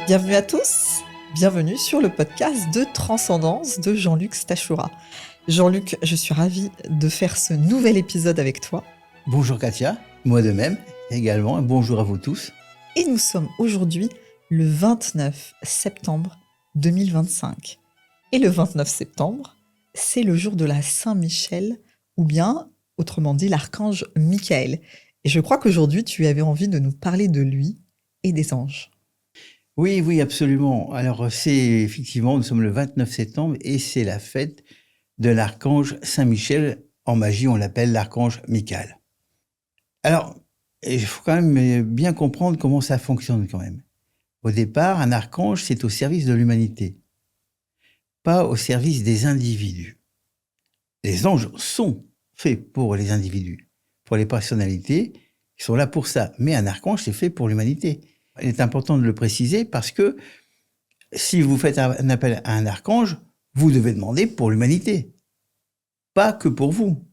Bienvenue à tous, bienvenue sur le podcast de Transcendance de Jean-Luc Stachura. Jean-Luc, je suis ravie de faire ce nouvel épisode avec toi. Bonjour Katia, moi de même également, et bonjour à vous tous. Et nous sommes aujourd'hui le 29 septembre 2025. Et le 29 septembre, c'est le jour de la Saint-Michel, ou bien, autrement dit, l'archange Michael. Et je crois qu'aujourd'hui, tu avais envie de nous parler de lui et des anges. Oui, absolument. Alors effectivement, nous sommes le 29 septembre et c'est la fête de l'archange Saint-Michel. En magie, on l'appelle l'archange Michael. Alors, il faut quand même bien comprendre comment ça fonctionne quand même. Au départ, un archange, c'est au service de l'humanité, pas au service des individus. Les anges sont faits pour les individus, pour les personnalités, qui sont là pour ça. Mais un archange, c'est fait pour l'humanité. Il est important de le préciser parce que si vous faites un appel à un archange, vous devez demander pour l'humanité, pas que pour vous.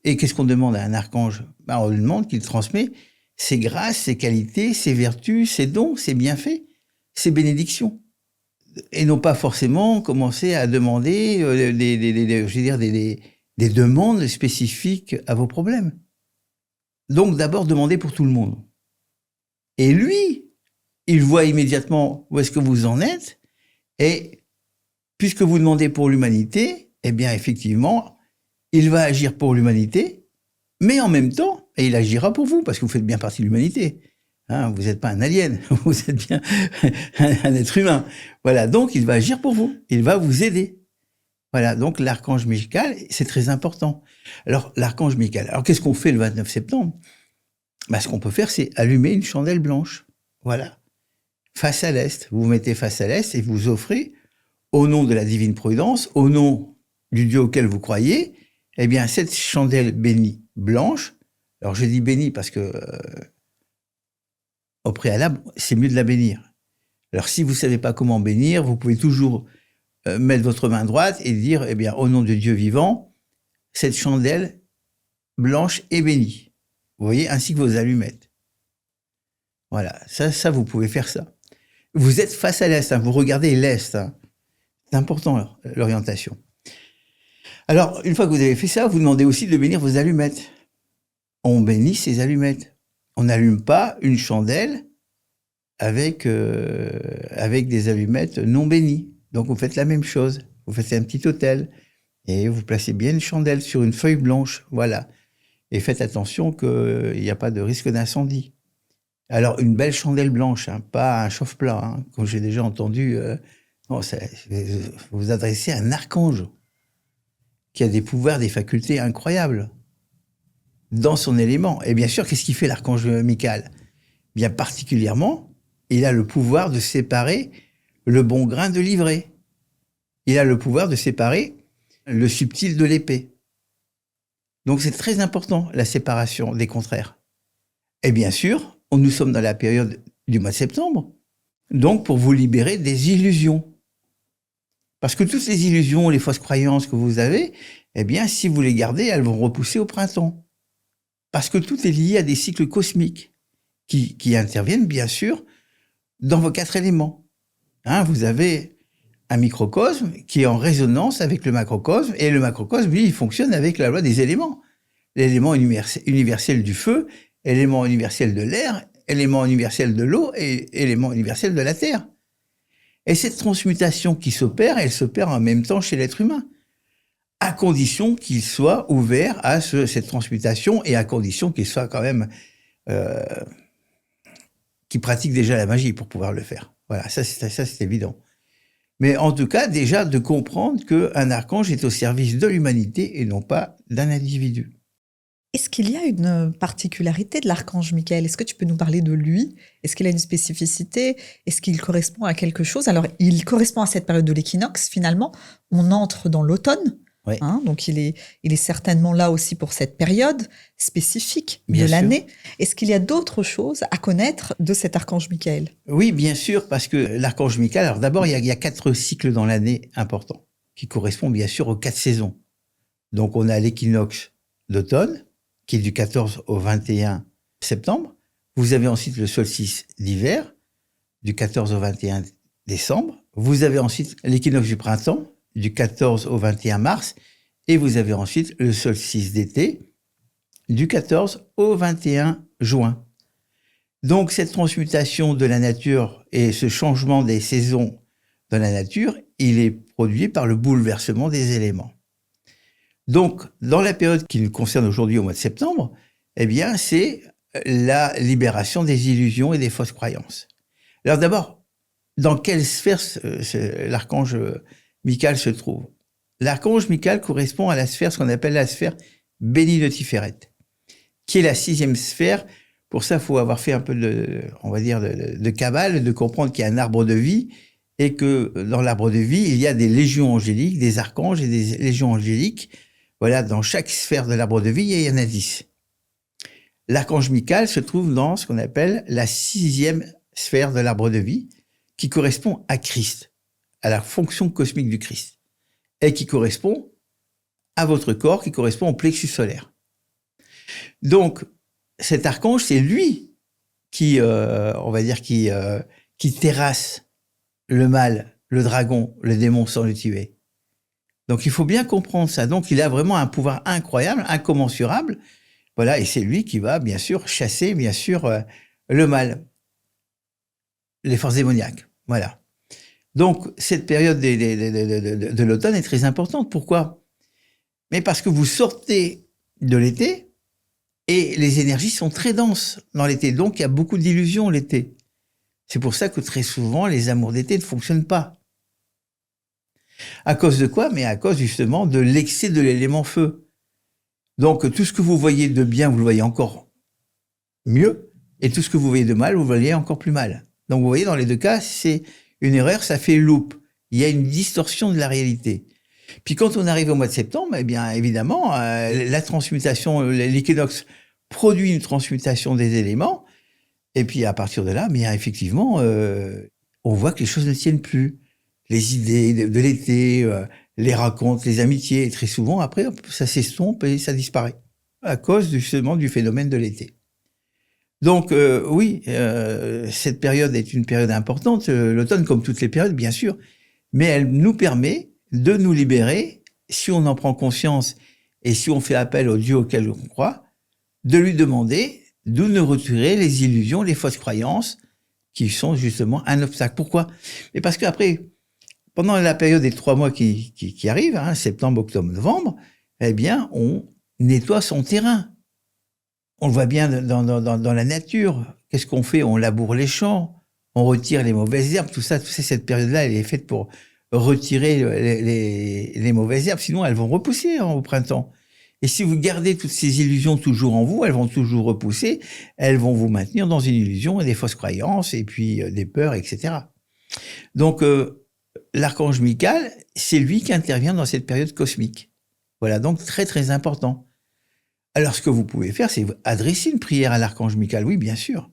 Et qu'est-ce qu'on demande à un archange ? On lui demande qu'il transmet ses grâces, ses qualités, ses vertus, ses dons, ses bienfaits, ses bénédictions. Et non pas forcément commencer à demander des demandes spécifiques à vos problèmes. Donc d'abord demander pour tout le monde. Et lui, il voit immédiatement où est-ce que vous en êtes. Et puisque vous demandez pour l'humanité, eh bien effectivement, il va agir pour l'humanité, mais en même temps, et il agira pour vous, parce que vous faites bien partie de l'humanité. Hein, vous n'êtes pas un alien, vous êtes bien un être humain. Voilà, donc il va agir pour vous, il va vous aider. Voilà, donc l'archange Michael, c'est très important. Alors, l'archange Michael, alors qu'est-ce qu'on fait le 29 septembre ? Ce qu'on peut faire, c'est allumer une chandelle blanche. Voilà. Face à l'Est. Vous vous mettez face à l'Est et vous offrez, au nom de la divine providence, au nom du Dieu auquel vous croyez, eh bien, cette chandelle bénie blanche. Alors, je dis bénie parce que, au préalable, c'est mieux de la bénir. Alors, si vous ne savez pas comment bénir, vous pouvez toujours mettre votre main droite et dire, eh bien, au nom de Dieu vivant, cette chandelle blanche est bénie. Vous voyez, ainsi que vos allumettes. Voilà, ça, vous pouvez faire ça. Vous êtes face à l'Est, hein, vous regardez l'Est. Hein. C'est important, l'orientation. Alors, une fois que vous avez fait ça, vous demandez aussi de bénir vos allumettes. On bénit ces allumettes. On n'allume pas une chandelle avec des allumettes non bénies. Donc, vous faites la même chose. Vous faites un petit autel et vous placez bien une chandelle sur une feuille blanche. Voilà. Et faites attention qu'il n'y a pas de risque d'incendie. Alors, une belle chandelle blanche, hein, pas un chauffe-plat, hein, comme j'ai déjà entendu. Vous vous adressez à un archange qui a des pouvoirs, des facultés incroyables dans son élément. Et bien sûr, qu'est-ce qu'il fait l'archange Michael ? Bien particulièrement, il a le pouvoir de séparer le bon grain de l'ivraie. Il a le pouvoir de séparer le subtil de l'épais. Donc c'est très important, la séparation des contraires. Et bien sûr, nous sommes dans la période du mois de septembre, donc pour vous libérer des illusions. Parce que toutes les illusions, les fausses croyances que vous avez, eh bien, si vous les gardez, elles vont repousser au printemps. Parce que tout est lié à des cycles cosmiques qui interviennent, bien sûr, dans vos 4 éléments. Hein, vous avez un microcosme qui est en résonance avec le macrocosme, et le macrocosme, lui, il fonctionne avec la loi des éléments. L'élément universel du feu, élément universel de l'air, élément universel de l'eau et élément universel de la terre. Et cette transmutation qui s'opère, elle s'opère en même temps chez l'être humain, à condition qu'il soit ouvert à cette transmutation et à condition qu'il soit quand même qu'il pratique déjà la magie pour pouvoir le faire. Voilà, ça c'est évident. Mais en tout cas, déjà de comprendre qu'un archange est au service de l'humanité et non pas d'un individu. Est-ce qu'il y a une particularité de l'archange Michael ? Est-ce que tu peux nous parler de lui ? Est-ce qu'il a une spécificité ? Est-ce qu'il correspond à quelque chose ? Alors, il correspond à cette période de l'équinoxe, finalement. On entre dans l'automne. Oui. Hein, donc, il est certainement là aussi pour cette période spécifique Bien de sûr. l'année. Est-ce qu'il y a d'autres choses à connaître de cet archange Michael ? Oui, bien sûr, parce que l'archange Michael, alors d'abord, il y a 4 cycles dans l'année importants, qui correspondent bien sûr aux 4 saisons. Donc, on a l'équinoxe d'automne, qui est du 14 au 21 septembre. Vous avez ensuite le solstice d'hiver, du 14 au 21 décembre. Vous avez ensuite l'équinoxe du printemps, du 14 au 21 mars. Et vous avez ensuite le solstice d'été, du 14 au 21 juin. Donc, cette transmutation de la nature et ce changement des saisons dans la nature, il est produit par le bouleversement des éléments. Donc, dans la période qui nous concerne aujourd'hui au mois de septembre, eh bien, c'est la libération des illusions et des fausses croyances. Alors d'abord, dans quelle sphère l'archange Michael se trouve? L'archange Michael correspond à la sphère, ce qu'on appelle la sphère bénie de Tiferet, qui est la 6e sphère. Pour ça, il faut avoir fait un peu de cabale, de comprendre qu'il y a un arbre de vie et que dans l'arbre de vie, il y a des légions angéliques, des archanges et des légions angéliques. Voilà, dans chaque sphère de l'arbre de vie, il y en a 10. L'archange Michael se trouve dans ce qu'on appelle la 6e sphère de l'arbre de vie, qui correspond à Christ, à la fonction cosmique du Christ, et qui correspond à votre corps, qui correspond au plexus solaire. Donc, cet archange, c'est lui qui, qui terrasse le mal, le dragon, le démon sans le tuer. Donc, il faut bien comprendre ça. Donc, il a vraiment un pouvoir incroyable, incommensurable. Voilà, et c'est lui qui va, bien sûr, chasser, bien sûr, le mal, les forces démoniaques. Voilà. Donc, cette période de l'automne est très importante. Pourquoi? Mais parce que vous sortez de l'été et les énergies sont très denses dans l'été. Donc, il y a beaucoup d'illusions l'été. C'est pour ça que très souvent, les amours d'été ne fonctionnent pas. À cause de quoi? Mais à cause justement de l'excès de l'élément feu. Donc, tout ce que vous voyez de bien, vous le voyez encore mieux. Et tout ce que vous voyez de mal, vous le voyez encore plus mal. Donc, vous voyez, dans les deux cas, c'est une erreur, ça fait loupe. Il y a une distorsion de la réalité. Puis quand on arrive au mois de septembre, eh bien, évidemment, la transmutation, l'équinoxe produit une transmutation des éléments. Et puis, à partir de là, bien, effectivement, on voit que les choses ne tiennent plus. Les idées de l'été, les racontes, les amitiés, et très souvent, après, ça s'estompe et ça disparaît. À cause, justement, du phénomène de l'été. Donc, oui, cette période est une période importante, l'automne comme toutes les périodes, bien sûr, mais elle nous permet de nous libérer, si on en prend conscience et si on fait appel au Dieu auquel on croit, de lui demander de nous retirer les illusions, les fausses croyances qui sont justement un obstacle. Pourquoi? Mais parce qu'après, pendant la période des 3 mois qui arrivent, hein, septembre, octobre, novembre, eh bien, on nettoie son terrain. On le voit bien dans la nature. Qu'est-ce qu'on fait? On laboure les champs, on retire les mauvaises herbes, tout ça, cette période-là, elle est faite pour retirer les mauvaises herbes, sinon elles vont repousser au printemps. Et si vous gardez toutes ces illusions toujours en vous, elles vont toujours repousser, elles vont vous maintenir dans une illusion et des fausses croyances, et puis des peurs, etc. Donc, l'archange Michael, c'est lui qui intervient dans cette période cosmique. Voilà, donc très très important. Alors, ce que vous pouvez faire, c'est adresser une prière à l'archange Michael, oui, bien sûr.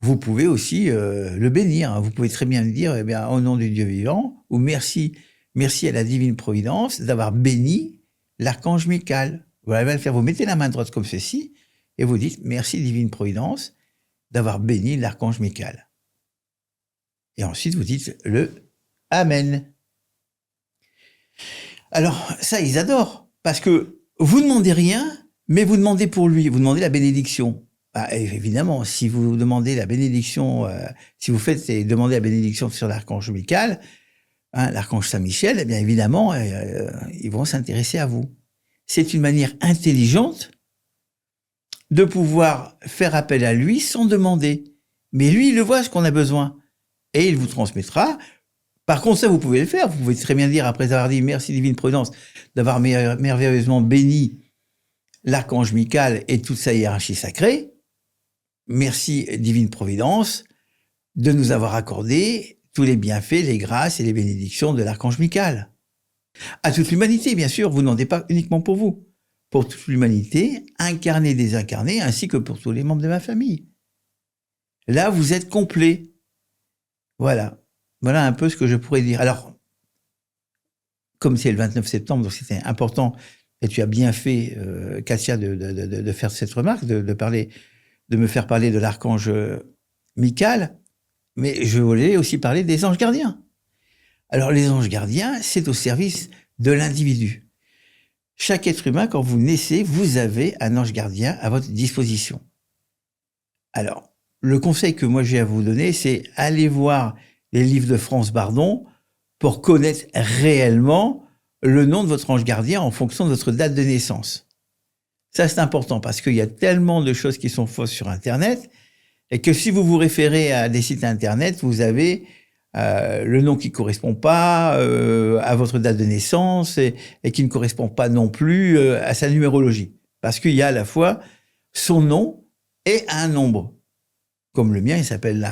Vous pouvez aussi le bénir. Hein. Vous pouvez très bien le dire, eh bien, au nom du Dieu vivant, ou merci à la divine providence d'avoir béni l'archange Michael. Vous allez le faire. Vous mettez la main droite comme ceci, et vous dites merci divine providence d'avoir béni l'archange Michael. Et ensuite, vous dites le Amen. Alors, ça, ils adorent, parce que vous ne demandez rien, mais vous demandez pour lui, vous demandez la bénédiction. Bah, évidemment, si vous demandez la bénédiction, si vous faites et demandez la bénédiction sur l'archange Michael, hein, l'archange Saint-Michel, eh bien évidemment, ils vont s'intéresser à vous. C'est une manière intelligente de pouvoir faire appel à lui sans demander. Mais lui, il le voit ce qu'on a besoin. Et il vous transmettra. Par contre, ça, vous pouvez le faire. Vous pouvez très bien dire, après avoir dit merci divine providence, d'avoir merveilleusement béni l'archange Michael et toute sa hiérarchie sacrée. Merci divine providence de nous avoir accordé tous les bienfaits, les grâces et les bénédictions de l'archange Michael. À toute l'humanité, bien sûr, vous ne demandez pas uniquement pour vous. Pour toute l'humanité, incarnée, désincarnée, ainsi que pour tous les membres de ma famille. Là, vous êtes complet. Voilà. Voilà un peu ce que je pourrais dire. Alors, comme c'est le 29 septembre, donc c'était important, et tu as bien fait, Katia, de faire cette remarque, de me faire parler de l'archange Michael, Mais je voulais aussi parler des anges gardiens. Alors, les anges gardiens, c'est au service de l'individu. Chaque être humain, quand vous naissez, vous avez un ange gardien à votre disposition. Alors, le conseil que moi j'ai à vous donner, c'est aller voir les livres de France Bardon pour connaître réellement le nom de votre ange gardien en fonction de votre date de naissance. Ça, c'est important parce qu'il y a tellement de choses qui sont fausses sur Internet et que si vous vous référez à des sites Internet, vous avez le nom qui ne correspond pas à votre date de naissance et qui ne correspond pas non plus à sa numérologie. Parce qu'il y a à la fois son nom et un nombre. Comme le mien, il s'appelle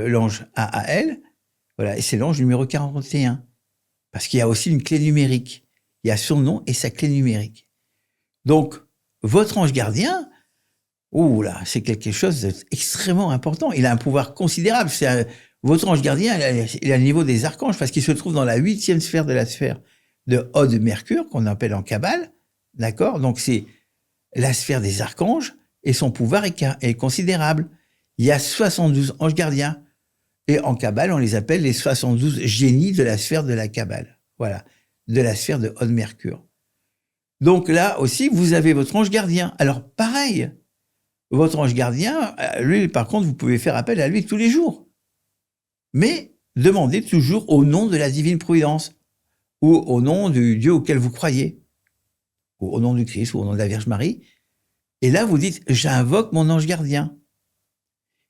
l'ange AAL. Voilà, et c'est l'ange numéro 41. Parce qu'il y a aussi une clé numérique. Il y a son nom et sa clé numérique. Donc, votre ange gardien, ouh là, c'est quelque chose d'extrêmement important. Il a un pouvoir considérable. Votre ange gardien, il a le niveau des archanges parce qu'il se trouve dans la 8e sphère de la sphère de Haut de Mercure, qu'on appelle en Kabbale. D'accord? Donc, c'est la sphère des archanges et son pouvoir est considérable. Il y a 72 anges gardiens. Et en Kabbale, on les appelle les 72 génies de la sphère de la Kabbale. Voilà. De la sphère de Haut de Mercure. Donc là aussi, vous avez votre ange gardien. Alors, pareil. Votre ange gardien, lui, par contre, vous pouvez faire appel à lui tous les jours. Mais demandez toujours au nom de la divine providence ou au nom du Dieu auquel vous croyez, ou au nom du Christ ou au nom de la Vierge Marie. Et là, vous dites, j'invoque mon ange gardien.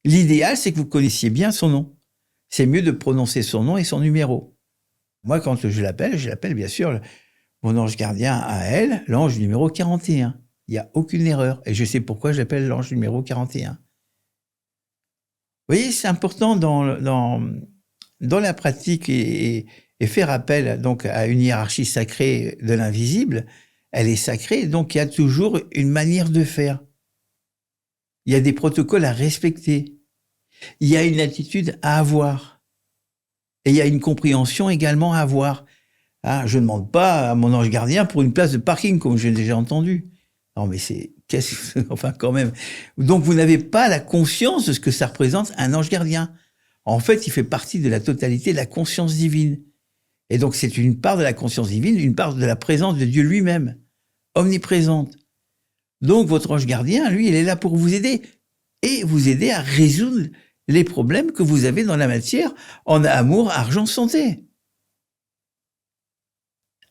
L'idéal, c'est que vous connaissiez bien son nom. C'est mieux de prononcer son nom et son numéro. Moi, quand je l'appelle bien sûr mon ange gardien à elle, l'ange numéro 41. Il n'y a aucune erreur. Et je sais pourquoi j'appelle l'ange numéro 41. Vous voyez, c'est important dans la pratique et faire appel donc à une hiérarchie sacrée de l'invisible. Elle est sacrée, donc il y a toujours une manière de faire. Il y a des protocoles à respecter. Il y a une attitude à avoir. Et il y a une compréhension également à avoir. Ah, je ne demande pas à mon ange gardien pour une place de parking, comme j'ai déjà entendu. Non, mais enfin, quand même. Donc, vous n'avez pas la conscience de ce que ça représente un ange gardien. En fait, il fait partie de la totalité de la conscience divine. Et donc, c'est une part de la conscience divine, une part de la présence de Dieu lui-même, omniprésente. Donc, votre ange gardien, lui, il est là pour vous aider. Et vous aider à résoudre les problèmes que vous avez dans la matière en amour, argent, santé.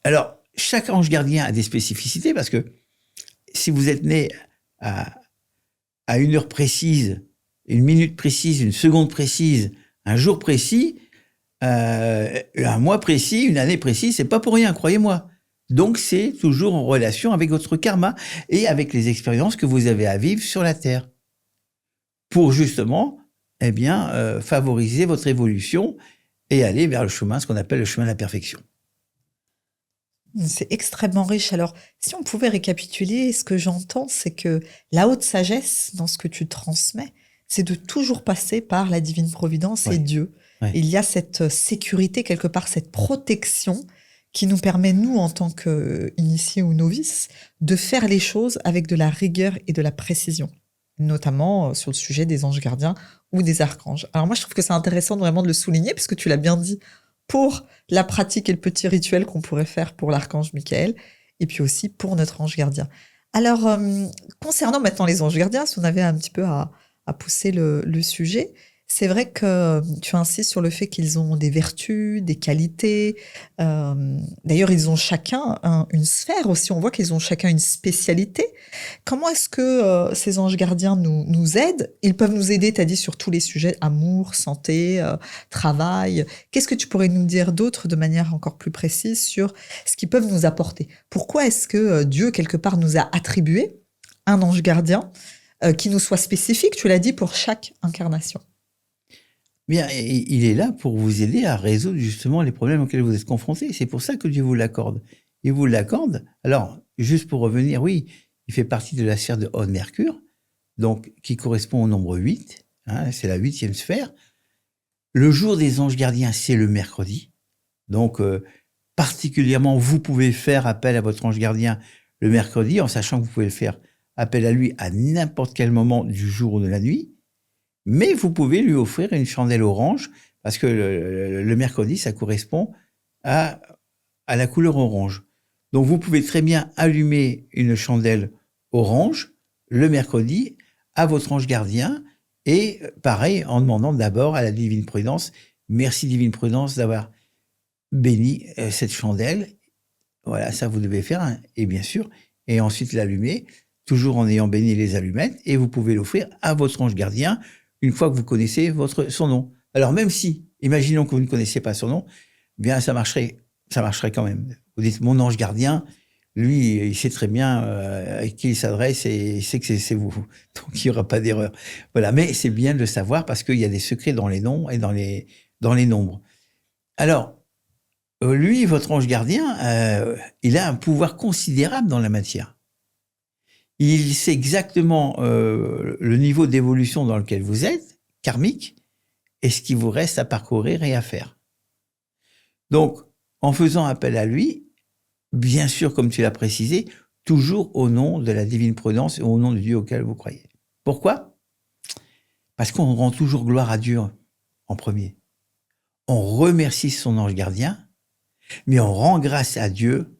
Alors, chaque ange gardien a des spécificités parce que si vous êtes né à une heure précise, une minute précise, une seconde précise, un jour précis, un mois précis, une année précise, c'est pas pour rien, croyez-moi. Donc, c'est toujours en relation avec votre karma et avec les expériences que vous avez à vivre sur la Terre. Pour justement, favoriser votre évolution et aller vers le chemin, ce qu'on appelle le chemin de la perfection. C'est extrêmement riche. Alors, si on pouvait récapituler, ce que j'entends, c'est que la haute sagesse, dans ce que tu transmets, c'est de toujours passer par la divine providence et Dieu. Ouais. Il y a cette sécurité, quelque part, cette protection qui nous permet, nous, en tant qu'initiés ou novices, de faire les choses avec de la rigueur et de la précision, notamment sur le sujet des anges gardiens ou des archanges. Alors moi, je trouve que c'est intéressant vraiment de le souligner, puisque tu l'as bien dit, pour la pratique et le petit rituel qu'on pourrait faire pour l'archange Michael, et puis aussi pour notre ange gardien. Alors, concernant maintenant les anges gardiens, si on avait un petit peu à pousser le sujet, c'est vrai que tu insistes sur le fait qu'ils ont des vertus, des qualités. D'ailleurs, ils ont chacun une sphère aussi. On voit qu'ils ont chacun une spécialité. Comment est-ce que ces anges gardiens nous aident? Ils peuvent nous aider, tu as dit, sur tous les sujets, amour, santé, travail. Qu'est-ce que tu pourrais nous dire d'autre de manière encore plus précise sur ce qu'ils peuvent nous apporter? Pourquoi est-ce que Dieu, quelque part, nous a attribué un ange gardien qui nous soit spécifique, tu l'as dit, pour chaque incarnation? Bien, il est là pour vous aider à résoudre justement les problèmes auxquels vous êtes confrontés. C'est pour ça que Dieu vous l'accorde. Il vous l'accorde. Alors, juste pour revenir, oui, il fait partie de la sphère de Haut de Mercure, donc qui correspond au nombre 8. Hein, c'est la 8e sphère. Le jour des anges gardiens, c'est le mercredi. Donc, particulièrement, vous pouvez faire appel à votre ange gardien le mercredi, en sachant que vous pouvez faire appel à lui à n'importe quel moment du jour ou de la nuit. Mais vous pouvez lui offrir une chandelle orange, parce que le mercredi, ça correspond à la couleur orange. Donc, vous pouvez très bien allumer une chandelle orange le mercredi à votre ange gardien, et pareil, en demandant d'abord à la Divine Prudence, merci Divine Prudence d'avoir béni cette chandelle. Voilà, ça vous devez faire, hein, et bien sûr, et ensuite l'allumer, toujours en ayant béni les allumettes, et vous pouvez l'offrir à votre ange gardien une fois que vous connaissez son nom. Alors même si, imaginons que vous ne connaissiez pas son nom, bien ça marcherait quand même. Vous dites mon ange gardien, lui, il sait très bien à qui il s'adresse et il sait que c'est vous. Donc il n'y aura pas d'erreur. Voilà, mais c'est bien de le savoir parce qu'il y a des secrets dans les noms et dans les nombres. Alors, lui, votre ange gardien, il a un pouvoir considérable dans la matière. Il sait exactement le niveau d'évolution dans lequel vous êtes, karmique, et ce qui vous reste à parcourir et à faire. Donc, en faisant appel à lui, bien sûr, comme tu l'as précisé, toujours au nom de la Divine Prudence et au nom du Dieu auquel vous croyez. Pourquoi ? Parce qu'on rend toujours gloire à Dieu en premier. On remercie son ange gardien, mais on rend grâce à Dieu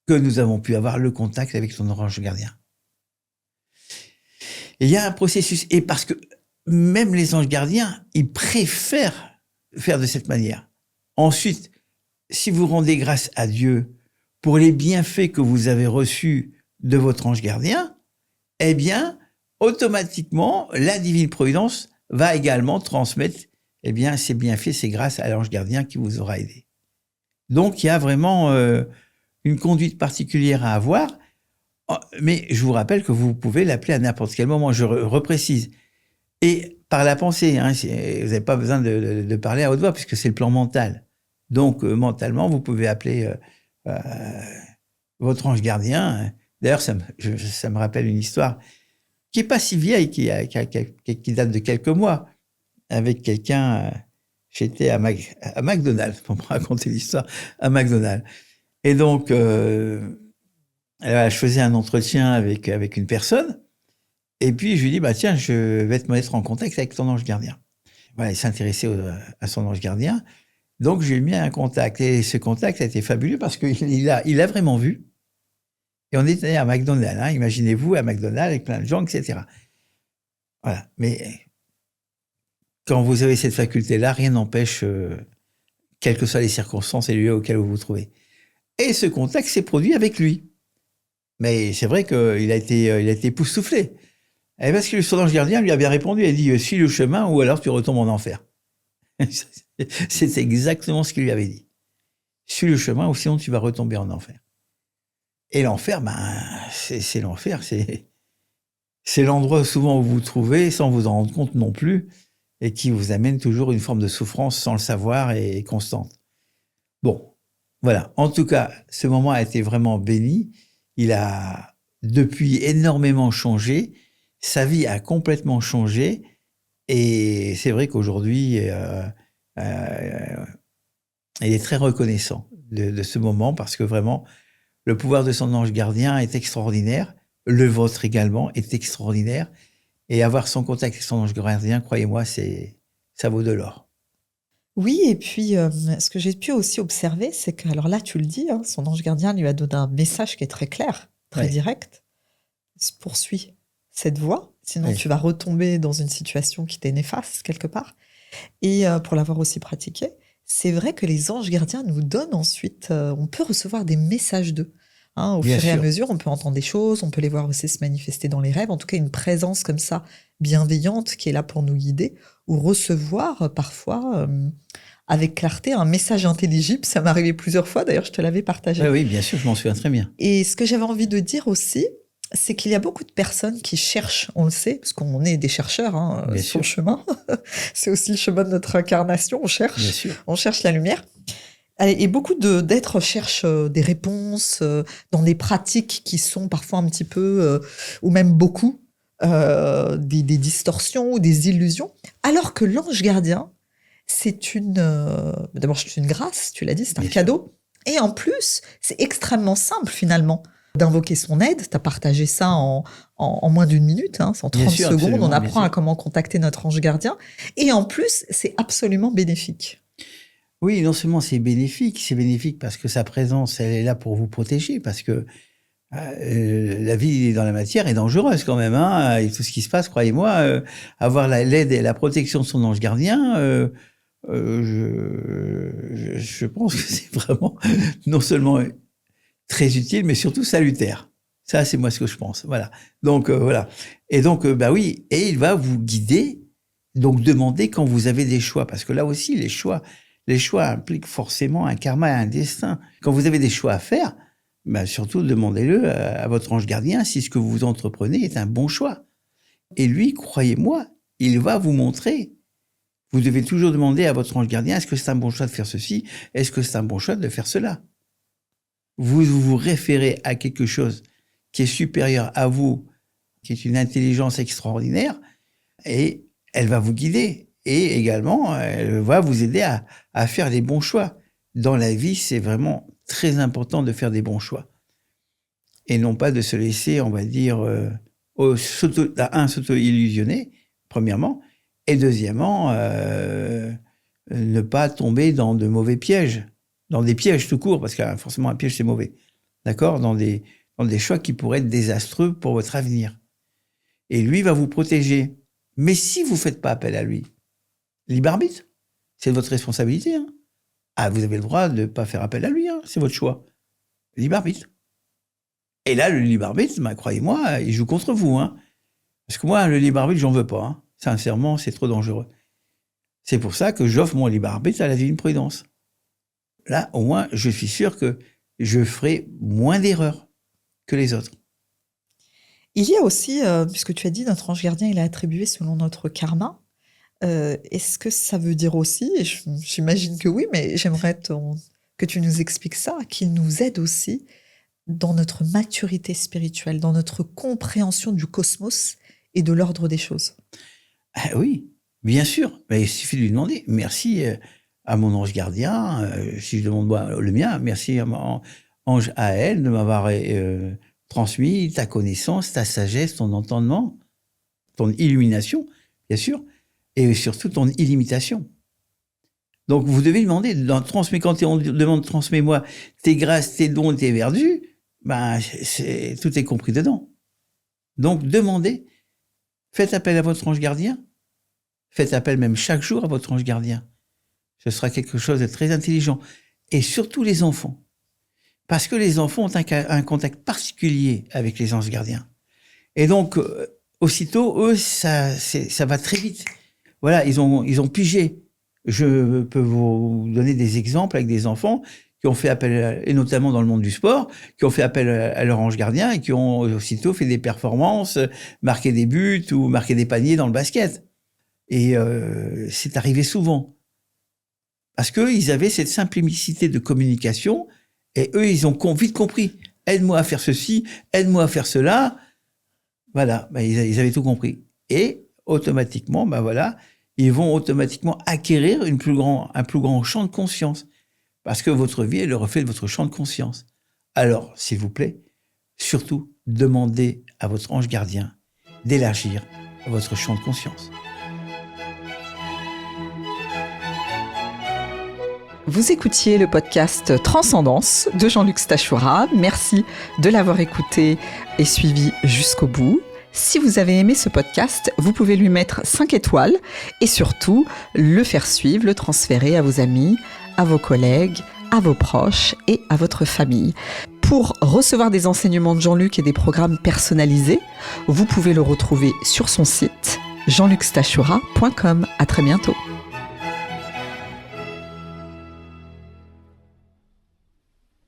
que nous avons pu avoir le contact avec son ange gardien. Et il y a un processus, et parce que même les anges gardiens, ils préfèrent faire de cette manière. Ensuite, si vous rendez grâce à Dieu pour les bienfaits que vous avez reçus de votre ange gardien, eh bien, automatiquement, la Divine Providence va également transmettre eh bien, ces bienfaits, ces grâces à l'ange gardien qui vous aura aidé. Donc, il y a vraiment une conduite particulière à avoir, mais je vous rappelle que vous pouvez l'appeler à n'importe quel moment, je reprécise. Et par la pensée, hein, vous n'avez pas besoin de parler à haute voix, puisque c'est le plan mental. Donc, mentalement, vous pouvez appeler votre ange gardien. D'ailleurs, ça me rappelle une histoire qui n'est pas si vieille, qui date de quelques mois, avec quelqu'un, j'étais à McDonald's, pour me raconter l'histoire, à McDonald's. Et donc, je faisais un entretien avec une personne, et puis je lui dis, bah tiens, je vais te mettre en contact avec ton ange gardien. Voilà, il s'intéressait à son ange gardien. Donc, je lui ai mis un contact. Et ce contact a été fabuleux parce qu'il a vraiment vu. Et on était à McDonald's, hein, imaginez-vous, à McDonald's avec plein de gens, etc. Voilà. Mais quand vous avez cette faculté-là, rien n'empêche, quelles que soient les circonstances et les lieux auxquels vous vous trouvez. Et ce contact s'est produit avec lui. Mais c'est vrai qu'il a été époustouflé. Et parce que son ange gardien lui avait répondu, il a dit « suis le chemin ou alors tu retombes en enfer ». C'est exactement ce qu'il lui avait dit. Suis le chemin ou sinon tu vas retomber en enfer. Et l'enfer, c'est l'enfer. C'est l'endroit souvent où vous vous trouvez sans vous en rendre compte non plus et qui vous amène toujours une forme de souffrance sans le savoir et constante. Bon, voilà. En tout cas, ce moment a été vraiment béni. Il a depuis énormément changé. Sa vie a complètement changé. Et c'est vrai qu'aujourd'hui, il est très reconnaissant de ce moment parce que vraiment, le pouvoir de son ange gardien est extraordinaire. Le vôtre également est extraordinaire. Et avoir son contact avec son ange gardien, croyez-moi, ça vaut de l'or. Oui, et puis ce que j'ai pu aussi observer, c'est que, alors là, tu le dis, hein, son ange gardien lui a donné un message qui est très clair, très direct. Poursuis cette voie, sinon tu vas retomber dans une situation qui t'est néfaste quelque part. Et pour l'avoir aussi pratiqué, c'est vrai que les anges gardiens nous donnent ensuite, on peut recevoir des messages d'eux. Hein, au fur et à mesure, on peut entendre des choses, on peut les voir aussi se manifester dans les rêves. En tout cas, une présence comme ça, bienveillante, qui est là pour nous guider, ou recevoir parfois, avec clarté, un message intelligible. Ça m'est arrivé plusieurs fois, d'ailleurs, je te l'avais partagé. Oui, bien sûr, je m'en souviens très bien. Et ce que j'avais envie de dire aussi, c'est qu'il y a beaucoup de personnes qui cherchent, on le sait, parce qu'on est des chercheurs sur le chemin. C'est aussi le chemin de notre incarnation, on cherche la lumière. Et beaucoup d'êtres cherchent des réponses dans des pratiques qui sont parfois un petit peu, ou même beaucoup, des distorsions ou des illusions. Alors que l'ange gardien, c'est d'abord c'est une grâce, tu l'as dit, c'est un cadeau. Et en plus, c'est extrêmement simple finalement. d'invoquer son aide. Tu as partagé ça en moins d'une minute, en 30 secondes. On apprend à comment contacter notre ange gardien. Et en plus, c'est absolument bénéfique. Oui, non seulement c'est bénéfique parce que sa présence, elle est là pour vous protéger, parce que la vie dans la matière est dangereuse quand même, et tout ce qui se passe, croyez-moi, avoir l'aide et la protection de son ange gardien, je pense que c'est vraiment non seulement très utile, mais surtout salutaire. Ça, c'est moi ce que je pense. Voilà. Donc, voilà. Et donc, oui, et il va vous guider, donc demandez quand vous avez des choix, parce que là aussi, les choix impliquent forcément un karma et un destin. Quand vous avez des choix à faire, surtout demandez-le à votre ange gardien si ce que vous entreprenez est un bon choix. Et lui, croyez-moi, il va vous montrer. Vous devez toujours demander à votre ange gardien, est-ce que c'est un bon choix de faire ceci? Est-ce que c'est un bon choix de faire cela? Vous vous référez à quelque chose qui est supérieur à vous, qui est une intelligence extraordinaire, et elle va vous guider. Et également, elle va vous aider à faire les bons choix. Dans la vie, c'est vraiment très important de faire des bons choix. Et non pas de se laisser, on va dire, s'auto-illusionner, premièrement, et deuxièmement, ne pas tomber dans de mauvais pièges, dans des pièges tout court, parce que forcément un piège c'est mauvais, d'accord, dans des choix qui pourraient être désastreux pour votre avenir. Et lui va vous protéger. Mais si vous faites pas appel à lui, libre arbitre, c'est votre responsabilité. Vous avez le droit de pas faire appel à lui, c'est votre choix. Libre arbitre. Et là, le libre arbitre, croyez-moi, il joue contre vous, Parce que moi, le libre arbitre, j'en veux pas, Sincèrement, c'est trop dangereux. C'est pour ça que j'offre mon libre arbitre à la Divine Providence. Là, au moins, je suis sûr que je ferai moins d'erreurs que les autres. Il y a aussi, puisque tu as dit, notre ange gardien, il est attribué selon notre karma. Est-ce que ça veut dire aussi, et j'imagine que oui, mais j'aimerais que tu nous expliques ça, qu'il nous aide aussi dans notre maturité spirituelle, dans notre compréhension du cosmos et de l'ordre des choses? Oui, bien sûr. Mais il suffit de lui demander. Merci à mon ange gardien, si je demande le mien, merci à mon ange à elle de m'avoir transmis ta connaissance, ta sagesse, ton entendement, ton illumination, bien sûr, et surtout ton illimitation. Donc vous devez demander, quand on demande transmets-moi tes grâces, tes dons, tes vertus, tout est compris dedans. Donc demandez, faites appel à votre ange gardien, faites appel même chaque jour à votre ange gardien. Ce sera quelque chose de très intelligent. Et surtout les enfants. Parce que les enfants ont un contact particulier avec les anges gardiens. Et donc, aussitôt, eux, ça va très vite. Voilà, ils ont pigé. Je peux vous donner des exemples avec des enfants qui ont fait appel, et notamment dans le monde du sport, qui ont fait appel à leur ange gardien et qui ont aussitôt fait des performances, marqué des buts ou marqué des paniers dans le basket. Et c'est arrivé souvent. Parce qu'ils avaient cette simplicité de communication et eux, ils ont vite compris. Aide-moi à faire ceci, aide-moi à faire cela. Voilà, ils avaient tout compris. Et automatiquement, ils vont automatiquement acquérir un plus grand champ de conscience. Parce que votre vie est le reflet de votre champ de conscience. Alors, s'il vous plaît, surtout, demandez à votre ange gardien d'élargir votre champ de conscience. Vous écoutiez le podcast Transcendance de Jean-Luc Stachura. Merci de l'avoir écouté et suivi jusqu'au bout. Si vous avez aimé ce podcast, vous pouvez lui mettre 5 étoiles et surtout le faire suivre, le transférer à vos amis, à vos collègues, à vos proches et à votre famille. Pour recevoir des enseignements de Jean-Luc et des programmes personnalisés, vous pouvez le retrouver sur son site jeanlucstachura.com. À très bientôt.